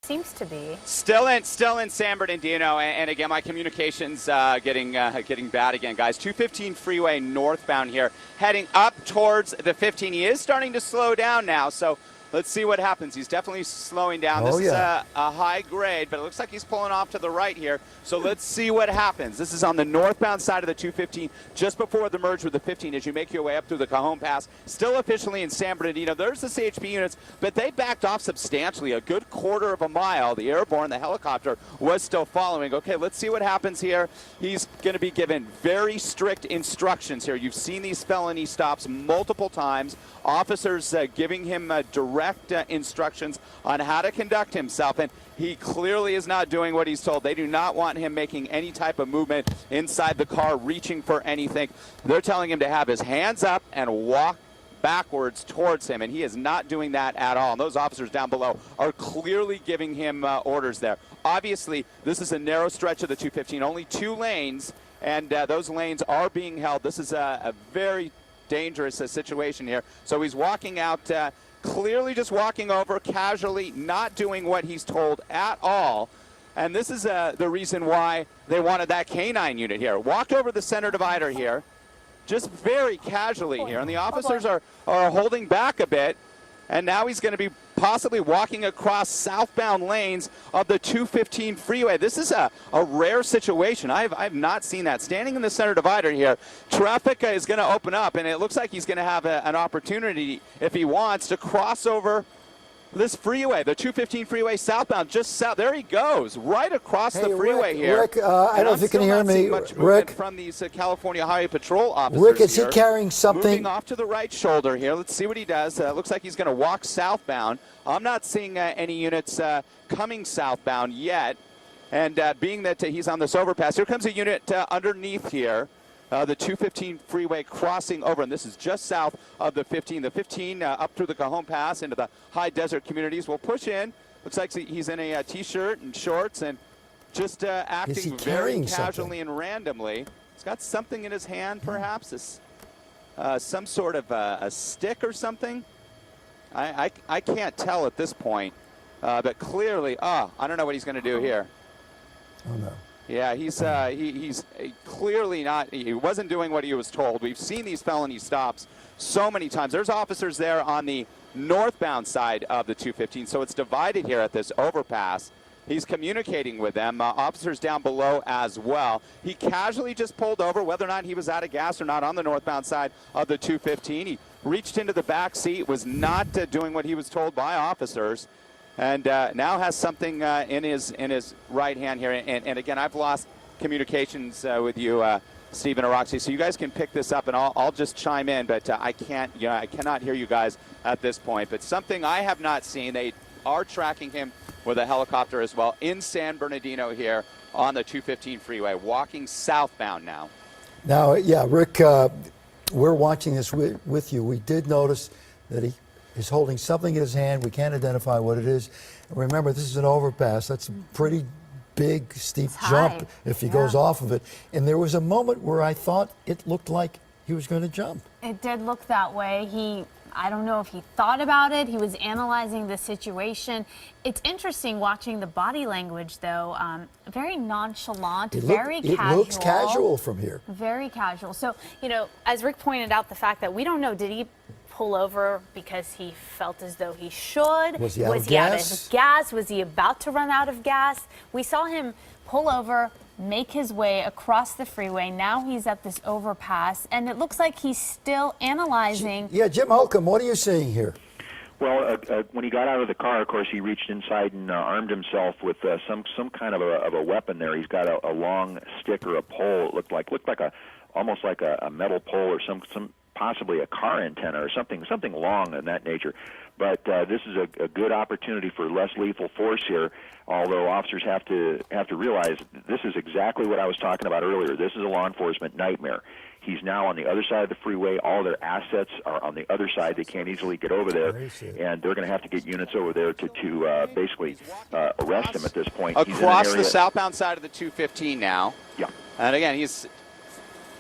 seems to be. Still in San Bernardino, and again, my communication's getting bad again, guys. 215 freeway northbound here, heading up towards the 15. He is starting to slow down now, so let's see what happens. He's definitely slowing down. This is a high grade, but it looks like he's pulling off to the right here. So let's see what happens. This is on the northbound side of the 215, just before the merge with the 15 as you make your way up through the Cajon Pass. Still officially in San Bernardino. There's the CHP units, but they backed off substantially, a good quarter of a mile. The airborne, the helicopter, was still following. Okay, let's see what happens here. He's going to be given very strict instructions here. You've seen these felony stops multiple times. Officers giving him direct instructions on how to conduct himself, and he clearly is not doing what he's told. They do not want him making any type of movement inside the car, reaching for anything. They're telling him to have his hands up and walk backwards towards him, and he is not doing that at all. And those officers down below are clearly giving him orders there. Obviously, this is a narrow stretch of the 215, only 2 lanes, and those lanes are being held. This is a very dangerous situation here. So he's walking out, clearly just walking over casually, not doing what he's told at all. And this is the reason why they wanted that canine unit here. Walked over the center divider here, just very casually here. And the officers are holding back a bit. And now he's going to be possibly walking across southbound lanes of the 215 freeway. This is a rare situation. I've not seen that. Standing in the center divider here, traffic is going to open up, and it looks like he's going to have an opportunity, if he wants, to cross over this freeway, the 215 freeway southbound, just south. There he goes, right across the freeway here. Rick, I don't know if you can hear me. Rick, from these California Highway Patrol officers. Rick, is here, he carrying something? Moving off to the right shoulder here. Let's see what he does. Looks like he's going to walk southbound. I'm not seeing any units coming southbound yet. And being that he's on this overpass, here comes a unit underneath here. The 215 freeway crossing over, and this is just south of the 15. The 15 up through the Cajon Pass into the high desert communities will push in. Looks like he's in a T-shirt and shorts and just acting very casually and randomly. He's got something in his hand, perhaps. This, some sort of a stick or something. I can't tell at this point, but clearly, I don't know what he's going to do here. Oh, no. Yeah, he's clearly not, he wasn't doing what he was told. We've seen these felony stops so many times. There's officers there on the northbound side of the 215, so it's divided here at this overpass. He's communicating with them, officers down below as well. He casually just pulled over, whether or not he was out of gas or not, on the northbound side of the 215. He reached into the back seat, was not doing what he was told by officers. And now has something in his right hand here. And again, I've lost communications with you, Stephen and Roxy. So you guys can pick this up, and I'll just chime in. But I cannot hear you guys at this point. But something I have not seen. They are tracking him with a helicopter as well in San Bernardino here on the 215 freeway, walking southbound now. Now, yeah, Rick, we're watching this with you. We did notice that he is holding something in his hand. We can't identify what it is. Remember, this is an overpass. That's a pretty big, steep jump if he goes off of it. And there was a moment where I thought it looked like he was going to jump. It did look that way. I don't know if he thought about it. He was analyzing the situation. It's interesting watching the body language, though. Very nonchalant, very casual. It looks casual from here. Very casual. So, as Rick pointed out, the fact that we don't know, did he pull over because he felt as though he should? Was he out of gas? Was he about to run out of gas? We saw him pull over, make his way across the freeway. Now he's at this overpass, and it looks like he's still analyzing. Yeah, Jim Holcomb, what are you seeing here? Well, when he got out of the car, of course, he reached inside and armed himself with some kind of a weapon there. He's got a long stick or a pole. It looked like almost like a metal pole or some possibly a car antenna or something long in that nature. But this is a good opportunity for less lethal force here, although officers have to realize this is exactly what I was talking about earlier. This is a law enforcement nightmare. He's now on the other side of the freeway. All their assets are on the other side. They can't easily get over there, and they're going to have to get units over there to basically arrest him at this point. Across the southbound side of the 215 now. Yeah. And again, he's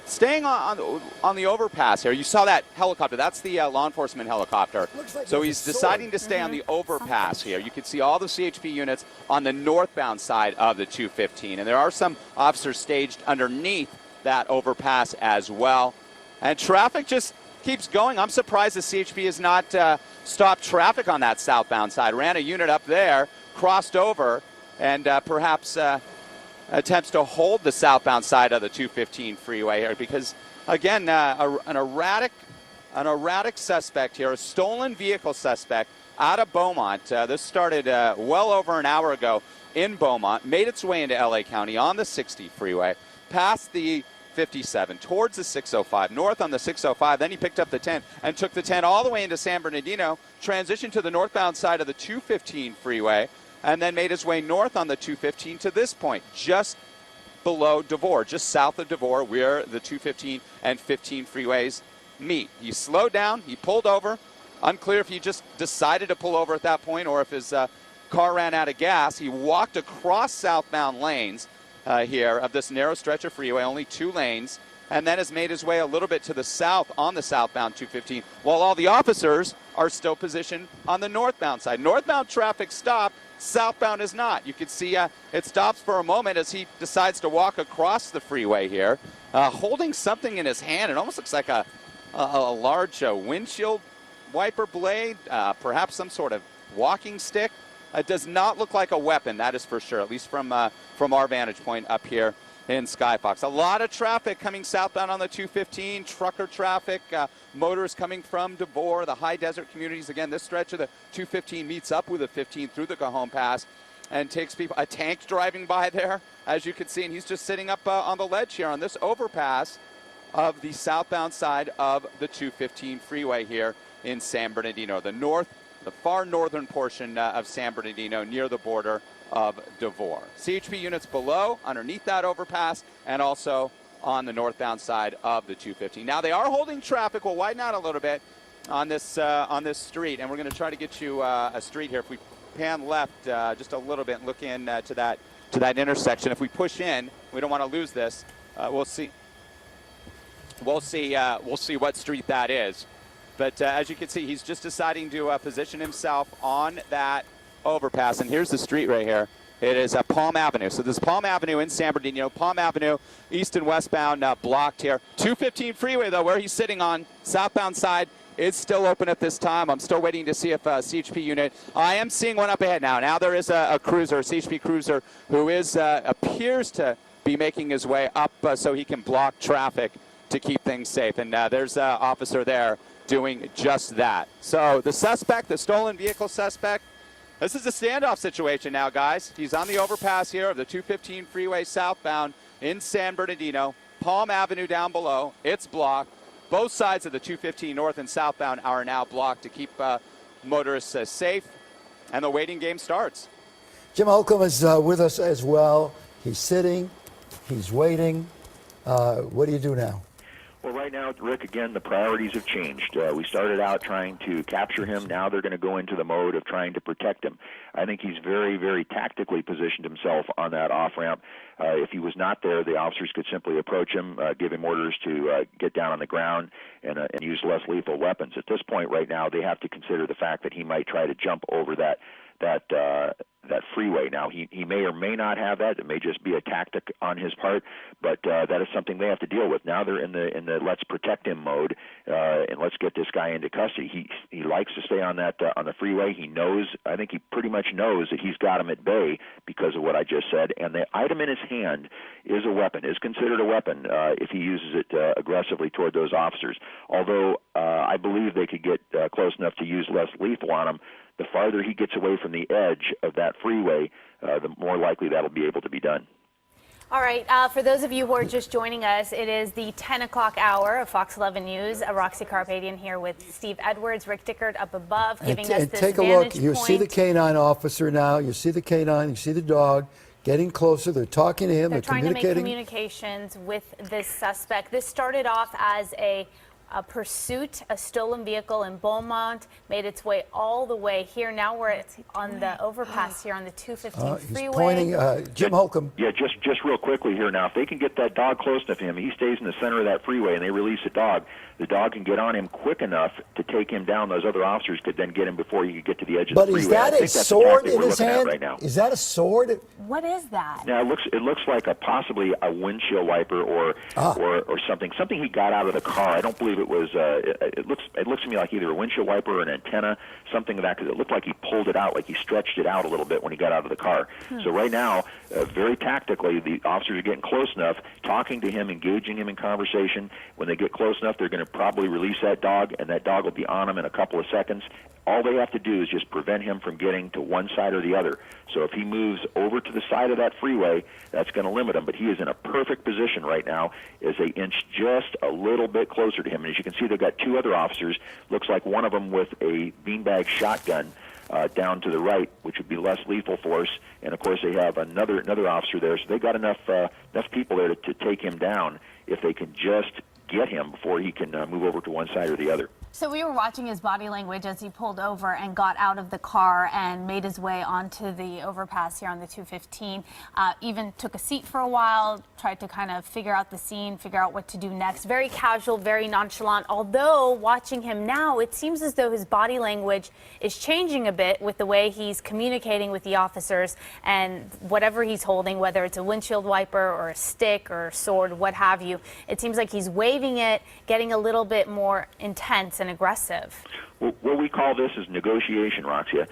Staying on the overpass here, you saw that helicopter. That's the law enforcement helicopter. Like So there's he's a deciding to stay on the overpass here. You can see all the CHP units on the northbound side of the 215. And there are some officers staged underneath that overpass as well. And traffic just keeps going. I'm surprised the CHP has not stopped traffic on that southbound side. Ran a unit up there, crossed over, and perhaps attempts to hold the southbound side of the 215 freeway here because, again, an erratic suspect here, a stolen vehicle suspect out of Beaumont. This started well over an hour ago in Beaumont, made its way into LA County on the 60 freeway, past the 57, towards the 605, north on the 605. Then he picked up the 10 and took the 10 all the way into San Bernardino, transitioned to the northbound side of the 215 freeway, and then made his way north on the 215 to this point, just below Devore, just south of Devore, where the 215 and 15 freeways meet. He slowed down, he pulled over. Unclear if he just decided to pull over at that point or if his car ran out of gas. He walked across southbound lanes here of this narrow stretch of freeway, only 2 lanes, and then has made his way a little bit to the south on the southbound 215, while all the officers are still positioned on the northbound side. Northbound traffic stopped. Southbound is not. You can see it stops for a moment as he decides to walk across the freeway here, holding something in his hand. It almost looks like a large windshield wiper blade, perhaps some sort of walking stick. It does not look like a weapon, that is for sure, at least from our vantage point up here in Skyfox. A lot of traffic coming southbound on the 215, trucker traffic, motorists coming from Devore, the high desert communities. Again, this stretch of the 215 meets up with the 15 through the Cajon Pass and takes people. A tank driving by there, as you can see, and he's just sitting up on the ledge here on this overpass of the southbound side of the 215 freeway here in San Bernardino, the far northern portion of San Bernardino near the border of Devore. CHP units below, underneath that overpass, and also on the northbound side of the 215. Now they are holding traffic. We'll widen out a little bit on this street, and we're going to try to get you a street here. If we pan left just a little bit and look in to that intersection, if we push in, we don't want to lose this. We'll see what street that is. But as you can see, he's just deciding to position himself on that overpass. And here's the street right here. It is Palm Avenue. So this is Palm Avenue in San Bernardino. Palm Avenue, east and westbound blocked here. 215 freeway, though, where he's sitting on southbound side is still open at this time. I'm still waiting to see if a CHP unit. I am seeing one up ahead now. Now there is a cruiser, a CHP cruiser, who appears to be making his way up so he can block traffic to keep things safe. And there's an officer there doing just that. So the suspect, the stolen vehicle suspect, this is a standoff situation now, guys. He's on the overpass here of the 215 freeway southbound in San Bernardino. Palm Avenue down below, it's blocked. Both sides of the 215 north and southbound are now blocked to keep motorists safe, and the waiting game starts. Jim Holcomb is with us as well. He's sitting, he's waiting. What do you do now? Well, right now, Rick, again, the priorities have changed. We started out trying to capture him. Now they're going to go into the mode of trying to protect him. I think he's very, very tactically positioned himself on that off-ramp. If he was not there, the officers could simply approach him, give him orders to get down on the ground and use less lethal weapons. At this point right now, they have to consider the fact that he might try to jump over that freeway. Now, he may or may not have that. It may just be a tactic on his part, but that is something they have to deal with. Now they're in the let's protect him mode, and let's get this guy into custody. He likes to stay on the freeway. He knows, I think he pretty much knows that he's got him at bay because of what I just said, and the item in his hand is a weapon, is considered a weapon if he uses it aggressively toward those officers. Although I believe they could get close enough to use less lethal on him, the farther he gets away from the edge of that freeway, the more likely that'll be able to be done. All right, for those of you who are just joining us, it is the 10 o'clock hour of Fox 11 News. Roxy Carpadian here with Steve Edwards, Rick Dickert up above, giving us this take a look. You see the canine officer now. You see the canine. You see the dog getting closer. They're talking to him. They're trying to make communicating. communications with this suspect. This started off as a a pursuit, a stolen vehicle in Beaumont, made its way all the way here. Now we're on the overpass here on the 215 He's freeway. pointing, Jim Holcomb. Yeah, just real quickly here now. If they can get that dog close enough to him, he stays in the center of that freeway, and they release the dog can get on him quick enough to take him down. Those other officers could then get him before he could get to the edge of the freeway. But is that a sword in his hand? Right now. Is that a sword? What is that? Yeah, it looks like possibly a windshield wiper or something he got out of the car. I don't believe it was. It looks to me like either a windshield wiper or an antenna, something of that, because it looked like he pulled it out, like he stretched it out a little bit when he got out of the car. So right now, very tactically, the officers are getting close enough, talking to him, engaging him in conversation. When they get close enough, they're going to probably release that dog, and that dog will be on him in a couple of seconds. All they have to do is just prevent him from getting to one side or the other. So if he moves over to the side of that freeway, that's going to limit him. But he is in a perfect position right now as they inch just a little bit closer to him. And as you can see, they've got two other officers. Looks like one of them with a beanbag shotgun down to the right, which would be less lethal force. And of course, they have another officer there. So they've got enough people there to take him down if they can just get him before he can move over to one side or the other. So we were watching his body language as he pulled over and got out of the car and made his way onto the overpass here on the 215. Even took a seat for a while, tried to kind of figure out the scene, figure out what to do next. Very casual, very nonchalant. Although watching him now, it seems as though his body language is changing a bit with the way he's communicating with the officers and whatever he's holding, whether it's a windshield wiper or a stick or a sword, what have you. It seems like he's waving it, getting a little bit more intense and aggressive. Well, what we call this is negotiation, Roxia.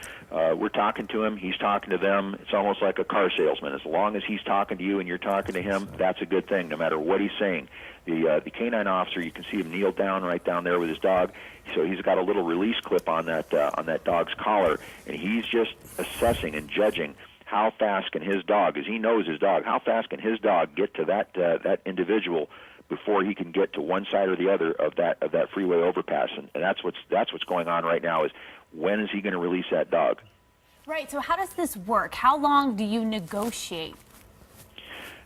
We're talking to him, he's talking to them. It's almost like a car salesman. As long as he's talking to you and you're talking to him, that's a good thing, no matter what he's saying. The canine officer, you can see him kneel down right down there with his dog. So he's got a little release clip on that dog's collar, and he's just assessing and judging how fast can his dog, as he knows his dog, how fast can his dog get to that individual before he can get to one side or the other of that freeway overpass, and that's what's going on right now. Is when is he going to release that dog? Right. So how does this work? How long do you negotiate?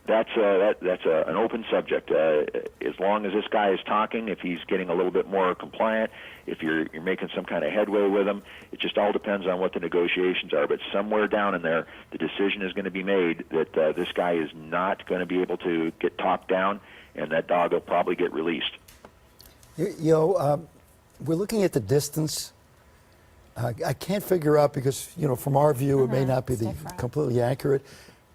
That's an open subject. As long as this guy is talking, if he's getting a little bit more compliant, if you're making some kind of headway with him, it just all depends on what the negotiations are. But somewhere down in there, the decision is going to be made that this guy is not going to be able to get talked down, and that dog will probably get released. We're looking at the distance. I can't figure out because, from our view, it may not be completely accurate.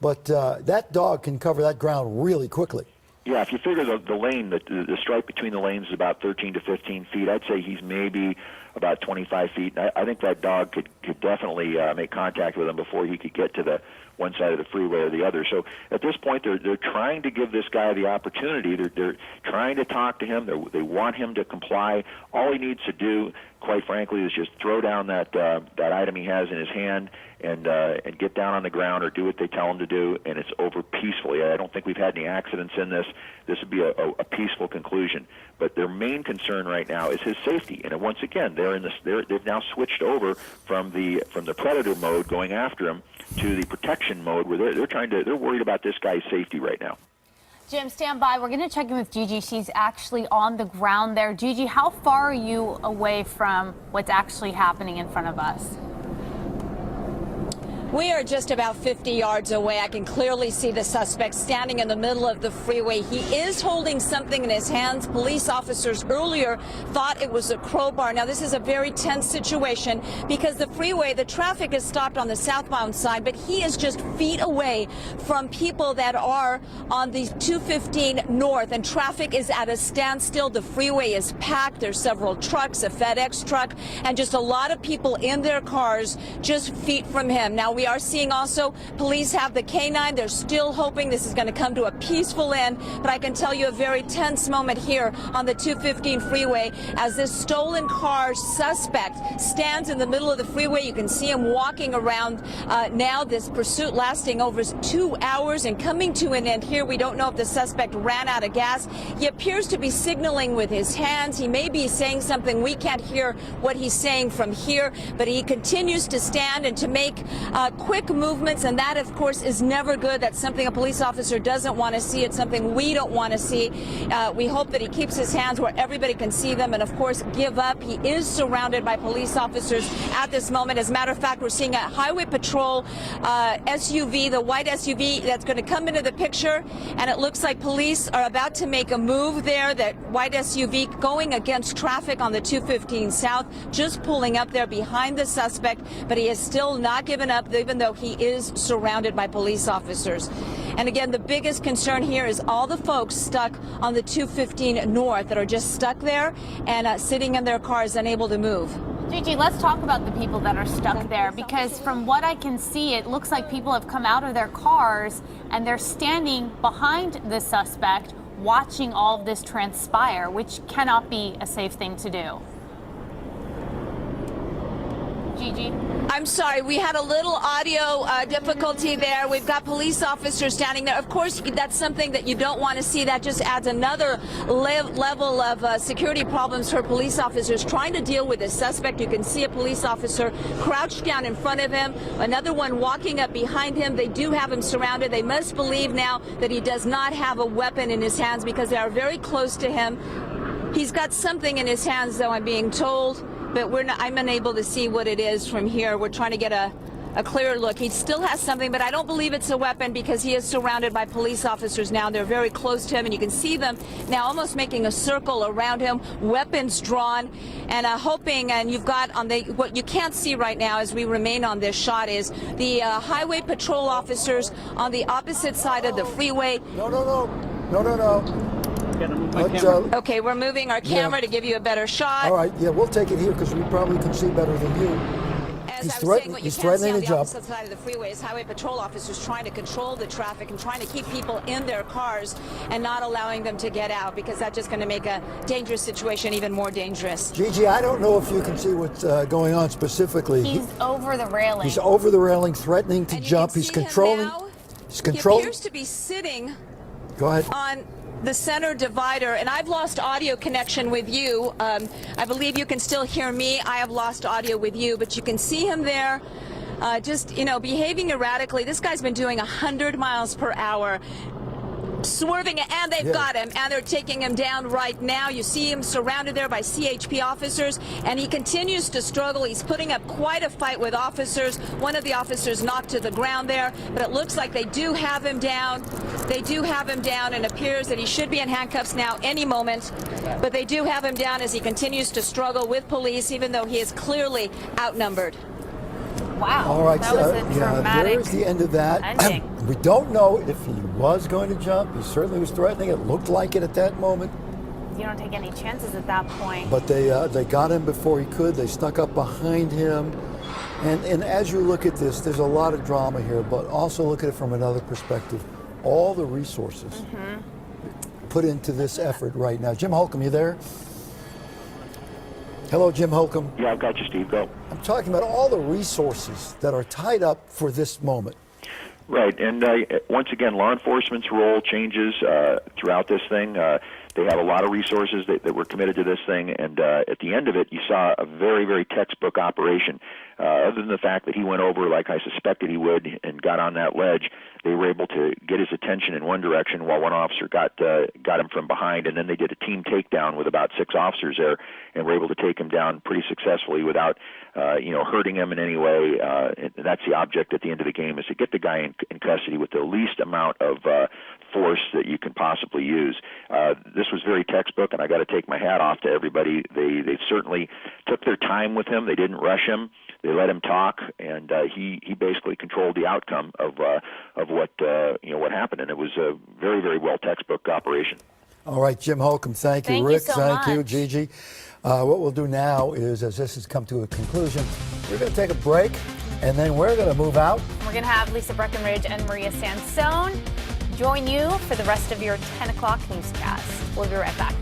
But that dog can cover that ground really quickly. Yeah, if you figure the lane, the stripe between the lanes is about 13 to 15 feet, I'd say he's maybe about 25 feet. I think that dog could definitely make contact with him before he could get to the one side of the freeway or the other. So at this point, they're trying to give this guy the opportunity. They're trying to talk to him. They want him to comply. All he needs to do, quite frankly, is just throw down that item he has in his hand and get down on the ground or do what they tell him to do, and it's over peacefully. I don't think we've had any accidents in this. This would be a peaceful conclusion. But their main concern right now is his safety. And once again, they've now switched over from the predator mode, going after him, to the protection mode, where they're worried about this guy's safety right now. Jim, stand by. We're going to check in with Gigi. She's actually on the ground there. Gigi, how far are you away from what's actually happening in front of us? We are just about 50 yards away. I can clearly see the suspect standing in the middle of the freeway. He is holding something in his hands. Police officers earlier thought it was a crowbar. Now, this is a very tense situation because the traffic is stopped on the southbound side, but he is just feet away from people that are on the 215 north, and traffic is at a standstill. The freeway is packed. There's several trucks, a FedEx truck, and just a lot of people in their cars just feet from him. Now, we are seeing also police have the canine. They're still hoping this is going to come to a peaceful end, but I can tell you a very tense moment here on the 215 freeway as this stolen car suspect stands in the middle of the freeway. You can see him walking around now, this pursuit lasting over 2 hours and coming to an end here. We don't know if the suspect ran out of gas. He appears to be signaling with his hands. He may be saying something. We can't hear what he's saying from here, but he continues to stand and to make quick movements, and that, of course, is never good. That's something a police officer doesn't want to see. It's something we don't want to see. We hope that he keeps his hands where everybody can see them and, of course, give up. He is surrounded by police officers at this moment. As a matter of fact, we're seeing a highway patrol SUV, the white SUV, that's going to come into the picture, and it looks like police are about to make a move there. That white SUV going against traffic on the 215 South, just pulling up there behind the suspect, but he has still not given up, even though he is surrounded by police officers. And again, the biggest concern here is all the folks stuck on the 215 North that are just stuck there and sitting in their cars, unable to move. Gigi, let's talk about the people that are stuck there, because from what I can see, it looks like people have come out of their cars and they're standing behind the suspect watching all of this transpire, which cannot be a safe thing to do. Gigi? I'm sorry, we had a little audio difficulty there. We've got police officers standing there. Of course, that's something that you don't want to see. That just adds another level of security problems for police officers trying to deal with a suspect. You can see a police officer crouched down in front of him, another one walking up behind him. They do have him surrounded. They must believe now that he does not have a weapon in his hands because they are very close to him. He's got something in his hands, though, I'm being told. But I'm unable to see what it is from here. We're trying to get a clearer look. He still has something, but I don't believe it's a weapon because he is surrounded by police officers now. They're very close to him, and you can see them now almost making a circle around him, weapons drawn, and hoping, and you've got on the, what you can't see right now as we remain on this shot is the highway patrol officers on the opposite side of the freeway. No. Okay, we're moving our camera to give you a better shot. All right, yeah, we'll take it here because we probably can see better than you. As I was saying, what you can't see on the opposite side of the freeway is highway patrol officers trying to control the traffic and trying to keep people in their cars and not allowing them to get out, because that's just going to make a dangerous situation even more dangerous. Gigi, I don't know if you can see what's going on specifically. He's over the railing. He's over the railing, threatening to jump. He's controlling. He's controlling. He appears to be sitting Go ahead. on the center divider, and I've lost audio connection with you. I believe you can still hear me. I have lost audio with you, but you can see him there just, behaving erratically. This guy's been doing 100 miles per hour. Swerving, and they've got him, and they're taking him down right now. You see him surrounded there by CHP officers, and he continues to struggle. He's putting up quite a fight with officers. One of the officers knocked to the ground there, but it looks like they do have him down. They do have him down, and it appears that he should be in handcuffs now any moment, but they do have him down as he continues to struggle with police, even though he is clearly outnumbered. Wow. All right, that was a dramatic there's the end of that. ending. We don't know if he was going to jump. He certainly was threatening. It looked like it at that moment. You don't take any chances at that point. But they got him before he could. They snuck up behind him. And as you look at this, there's a lot of drama here, but also look at it from another perspective. All the resources put into this effort right now. Jim Holcomb, you there? Hello, Jim Holcomb. Yeah, I've got you, Steve. Go. I'm talking about all the resources that are tied up for this moment. Right, and once again, law enforcement's role changes throughout this thing. They have a lot of resources that were committed to this thing, and at the end of it, you saw a very, very textbook operation. Other than the fact that he went over like I suspected he would and got on that ledge, they were able to get his attention in one direction while one officer got him from behind, and then they did a team takedown with about 6 officers there, and were able to take him down pretty successfully without hurting him in any way. And that's the object at the end of the game, is to get the guy in custody with the least amount of force that you can possibly use. This was very textbook, and I got to take my hat off to everybody. They certainly took their time with him. They didn't rush him. They let him talk, and he basically controlled the outcome of what happened, and it was a very, very well textbook operation. All right, Jim Holcomb, thank you. Thank you Rick, so thank you. much. Gigi. What we'll do now is, as this has come to a conclusion, we're going to take a break, and then we're going to move out. We're going to have Lisa Breckenridge and Maria Sansone join you for the rest of your 10 o'clock newscast. We'll be right back.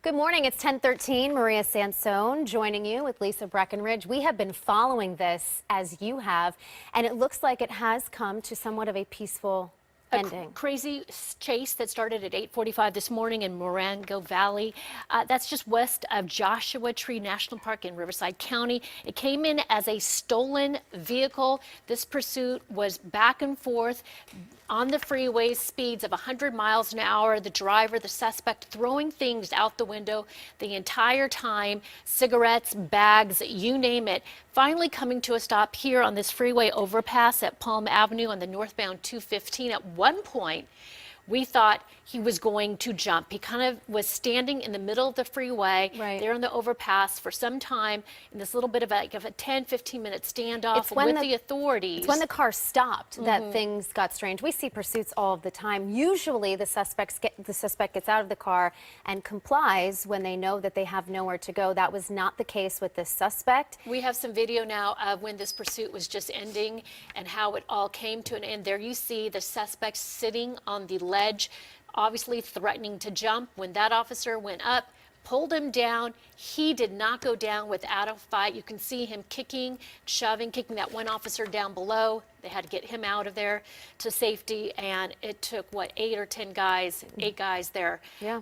Good morning. It's 10:13. Maria Sansone joining you with Lisa Breckenridge. We have been following this as you have, and it looks like it has come to somewhat of a peaceful ending. Crazy chase that started at 8:45 this morning in Morango Valley. That's just west of Joshua Tree National Park in Riverside County. It came in as a stolen vehicle. This pursuit was back and forth on the freeway, speeds of 100 miles an hour. The driver, the suspect, throwing things out the window the entire time, cigarettes, bags, you name it. Finally coming to a stop here on this freeway overpass at Palm Avenue on the northbound 215. At one point, we thought he was going to jump. He kind of was standing in the middle of the freeway there on the overpass for some time in this little bit of a 10, 15-minute standoff with the authorities. It's when the car stopped that things got strange. We see pursuits all of the time. Usually the suspect gets out of the car and complies when they know that they have nowhere to go. That was not the case with this suspect. We have some video now of when this pursuit was just ending and how it all came to an end. There you see the suspect sitting on the ledge, obviously threatening to jump. When that officer went up, pulled him down, he did not go down without a fight. You can see him kicking, shoving, kicking that one officer down below. They had to get him out of there to safety, and it took, what, 8 or 10 guys, 8 guys there. Yeah.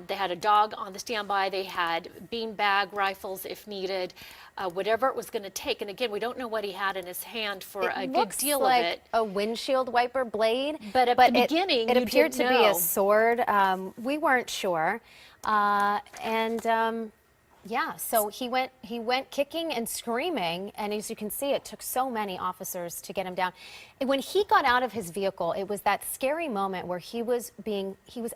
They had a dog on the standby. They had beanbag rifles if needed, whatever it was going to take. And again, we don't know what he had in his hand for a good deal of it. A windshield wiper blade, but at the beginning, it appeared to be know. a sword. We weren't sure, yeah, so he went kicking and screaming, and as you can see, it took so many officers to get him down. And when he got out of his vehicle, it was that scary moment where he was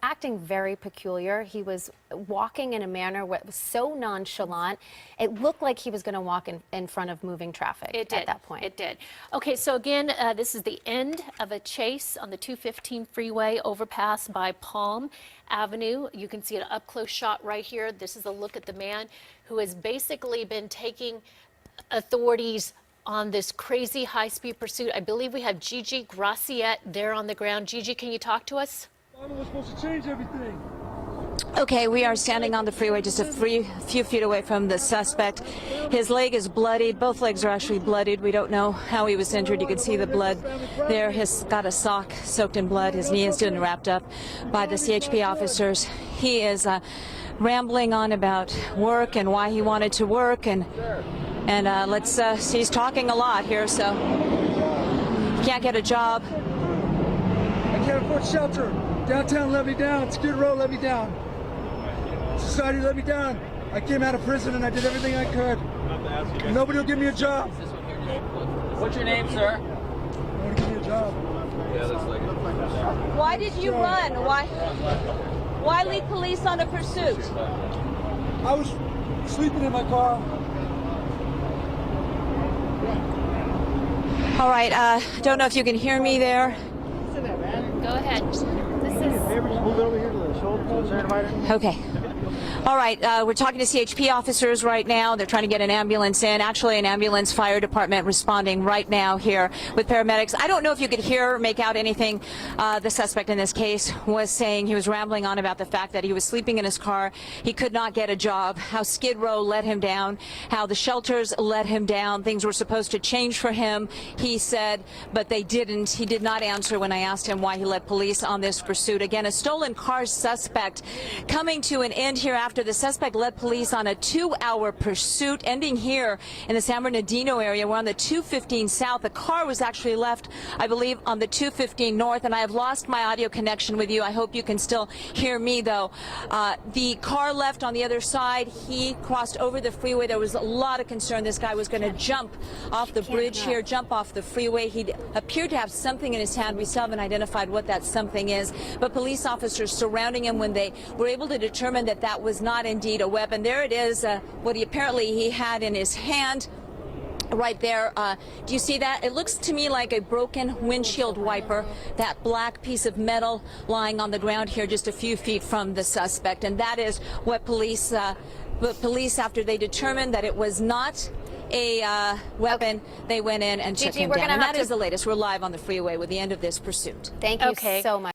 acting very peculiar. He was walking in a manner that was so nonchalant. It looked like he was going to walk in front of moving traffic at that point. It did. Okay, so again, this is the end of a chase on the 215 freeway overpass by Palm Avenue. You can see an up-close shot right here. This is a look at the man who has basically been taking authorities on this crazy high-speed pursuit. I believe we have Gigi Graciette there on the ground. Gigi, can you talk to us? We're supposed to change everything. Okay, we are standing on the freeway just a few feet away from the suspect. His leg is bloodied. Both legs are actually bloodied. We don't know how he was injured. You can see the blood there. He's got a sock soaked in blood. His knee is been wrapped up by the CHP officers. He is rambling on about work and why he wanted to work, and let's see, he's talking a lot here, so he can't get a job. I can't afford shelter. Downtown let me down. Skid Row let me down. Society let me down. I came out of prison and I did everything I could. Nobody will give me a job. What's your name, sir? Nobody will give me a job. Yeah, looks like it. Why did you run? Why lead police on a pursuit? I was sleeping in my car. All right, don't know if you can hear me there. Go ahead. Okay. All right, we're talking to CHP officers right now. They're trying to get an ambulance in. Actually, an ambulance fire department responding right now here with paramedics. I don't know if you could hear or make out anything. The suspect in this case was saying, he was rambling on about the fact that he was sleeping in his car. He could not get a job, how Skid Row let him down, how the shelters let him down. Things were supposed to change for him, he said, but they didn't. He did not answer when I asked him why he led police on this pursuit. Again, a stolen car suspect coming to an end here after the suspect led police on a 2-hour pursuit, ending here in the San Bernardino area. We're on the 215 South. The car was actually left, I believe, on the 215 North, and I have lost my audio connection with you. I hope you can still hear me, though. The car left on the other side. He crossed over the freeway. There was a lot of concern this guy was going to jump off the bridge here, jump off the freeway. He appeared to have something in his hand. We still haven't identified what that something is, but police officers surrounding him when they were able to determine that that was not indeed a weapon. There it is, what he had in his hand. Right there, do you see that? It looks to me like a broken windshield wiper, that black piece of metal lying on the ground here just a few feet from the suspect. And that is what police, after they determined that it was not a weapon, they went in and took him down. And that is the latest. We're live on the freeway with the end of this pursuit. Thank you so much.